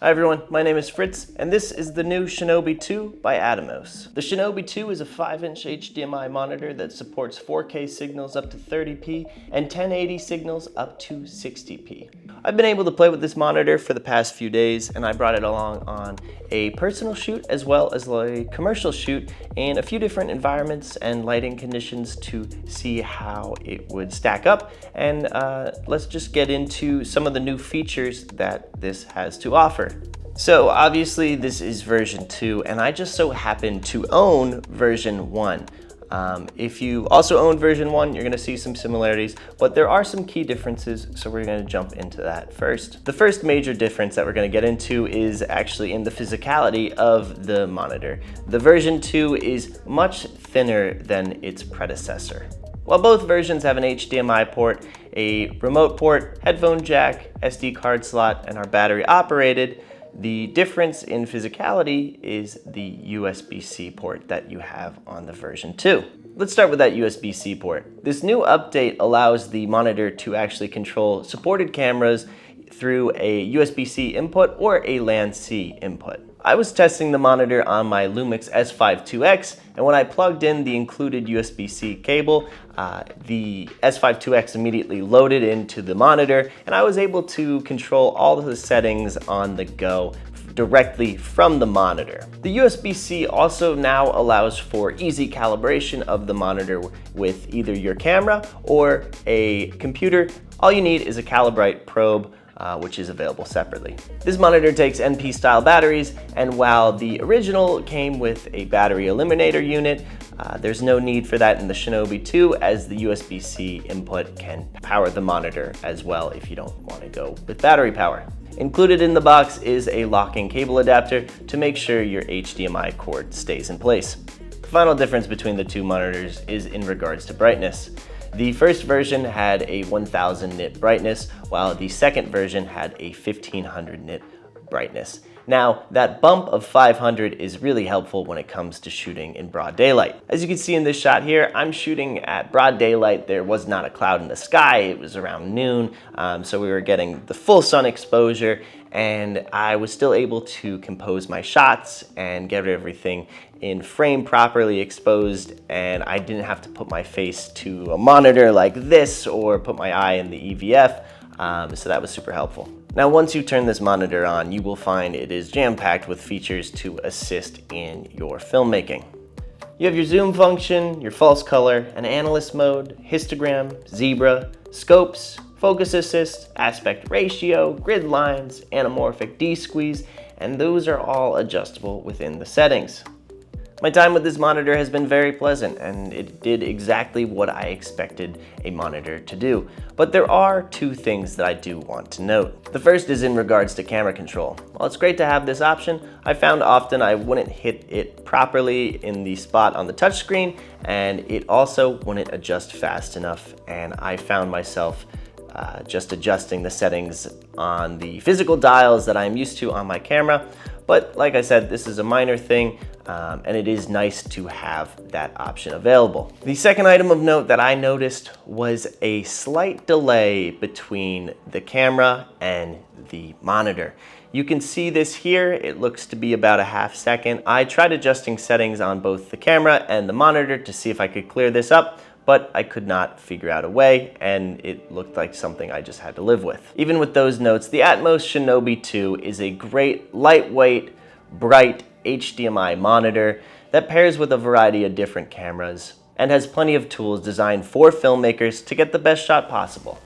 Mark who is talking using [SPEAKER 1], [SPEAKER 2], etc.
[SPEAKER 1] Hi everyone, my name is Fritz, and this is the new Shinobii II by Atomos. The Shinobii II is a 5-inch HDMI monitor that supports 4K signals up to 30p and 1080 signals up to 60p. I've been able to play with this monitor for the past few days, and I brought it along on a personal shoot as well as a commercial shoot in a few different environments and lighting conditions to see how it would stack up. And let's just get into some of the new features that this has to offer. So obviously this is version 2, and I just so happen to own version 1. If you also own version 1, you're going to see some similarities, but there are some key differences, so we're going to jump into that first. The first major difference that we're going to get into is actually in the physicality of the monitor. The version 2 is much thinner than its predecessor. While both versions have an HDMI port, a remote port, headphone jack, SD card slot, and are battery operated, the difference in physicality is the USB-C port that you have on the version 2. Let's start with that USB-C port. This new update allows the monitor to actually control supported cameras through a USB-C input or a LAN-C input. I was testing the monitor on my Lumix S5 IIX, and when I plugged in the included USB-C cable, the S5 IIX immediately loaded into the monitor, and I was able to control all of the settings on the go directly from the monitor. The USB-C also now allows for easy calibration of the monitor with either your camera or a computer. All you need is a Calibrite probe, which is available separately. This monitor takes NP style batteries, and while the original came with a battery eliminator unit, there's no need for that in the Shinobii II, as the USB-C input can power the monitor as well if you don't want to go with battery power. Included in the box is a locking cable adapter to make sure your HDMI cord stays in place. The final difference between the two monitors is in regards to brightness. The first version had a 1000 nit brightness, while the second version had a 1500 nit brightness. Now, that bump of 500 is really helpful when it comes to shooting in broad daylight. As you can see in this shot here, I'm shooting at broad daylight. There was not a cloud in the sky. It was around noon, so we were getting the full sun exposure, and I was still able to compose my shots and get everything in frame properly exposed, and I didn't have to put my face to a monitor like this or put my eye in the EVF, so that was super helpful. Now, once you turn this monitor on, you will find it is jam-packed with features to assist in your filmmaking. You have your zoom function, your false color, an analyst mode, histogram, zebra, scopes, focus assist, aspect ratio, grid lines, anamorphic D-squeeze, and those are all adjustable within the settings. My time with this monitor has been very pleasant, and it did exactly what I expected a monitor to do. But there are two things that I do want to note. The first is in regards to camera control. While it's great to have this option, I found often I wouldn't hit it properly in the spot on the touchscreen, and it also wouldn't adjust fast enough, and I found myself just adjusting the settings on the physical dials that I'm used to on my camera. But like I said, this is a minor thing, and it is nice to have that option available. The second item of note that I noticed was a slight delay between the camera and the monitor. You can see this here. It looks to be about a half second. I tried adjusting settings on both the camera and the monitor to see if I could clear this up, but I could not figure out a way, and it looked like something I just had to live with. Even with those notes, the Atomos Shinobii II is a great, lightweight, bright HDMI monitor that pairs with a variety of different cameras and has plenty of tools designed for filmmakers to get the best shot possible.